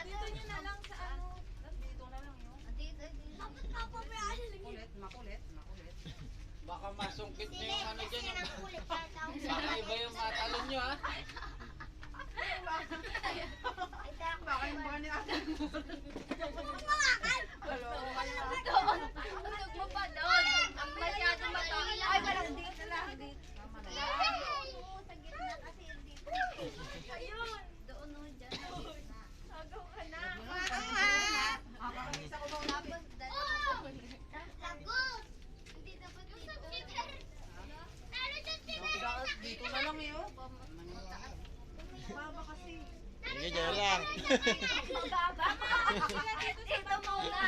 Dito nyo na lang sa ano. Dito na lang yun. Dapat kapabayaan lang yun. Makulit, makulit, makulit. Baka masungkit na yung ano dyan. Baka iba yung matalon nyo ha. Baka yung mga ni ate. Hello, Doon. Usog mo pa doon. Ang masyado mataas. Ay, walang dito lang. Dito. tama na yan. Sa gitna kasi dito. Ayun. Doon o dyan. Agaw ka na. Makakangisa ko ba ulit? Tapos dalawa. Lagot. Hindi dapat dito. Dito na lang yun. Baba kasi. Sige, dyan lang. Mababa. Dito muna.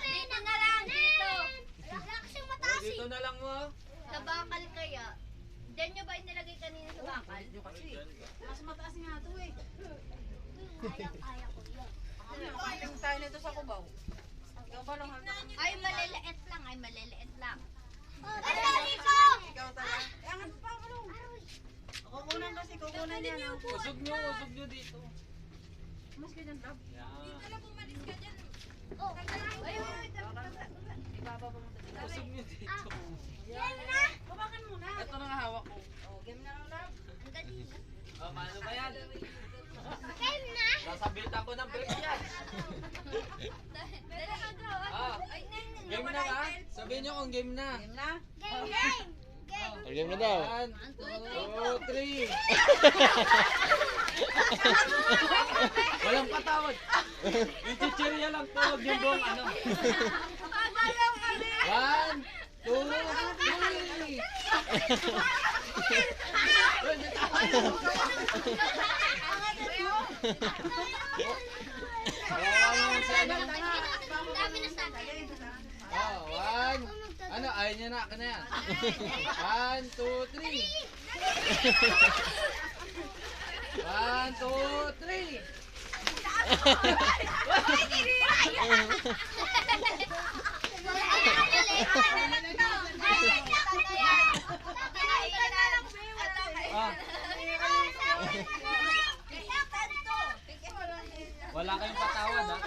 Dito na lang. Dito. Laksyung mataas Dito na lang mo. Sa bakal kaya. Diyan nyo ba inilagay kanina sa bakal? Dito kasi. Mas mataas nga ito eh. Kaya ko yun. Kailang tayo nito sa kubaw. Ikaw ba lang hanggang? Ay, maliliit lang. Ay, maliliit lang. Ano dito? Ikaw talaga. Eh, ang pa ako lang. Kukunan kasi, kukunan yan. Usog nyo dito. Mas ganyan, Rob. Yan. Bumalis ka dyan. Oh. Ay, Ibaba mo dito. Usog nyo dito. game na. Babakan muna. Ito na nga hawak ko. Oh, game na lang, Rob. Ang dali na. Oh, paano ba yan? Game na. Sasabitan ko ng break yan. Dali ka, Gro. Ah, Ay, game na ba? Sabihin nyo kung game na. Game na. Game. Game na daw. 1, 2, 3. Walang patawad. Yung chichirya lang to. Huwag yung buong ano. 1, 2, 3. Dami na sa akin. Oh, 1. Ano, ayaw niya na. Ako na yan. 1, 2, 3. 1, 2, 3. Ay,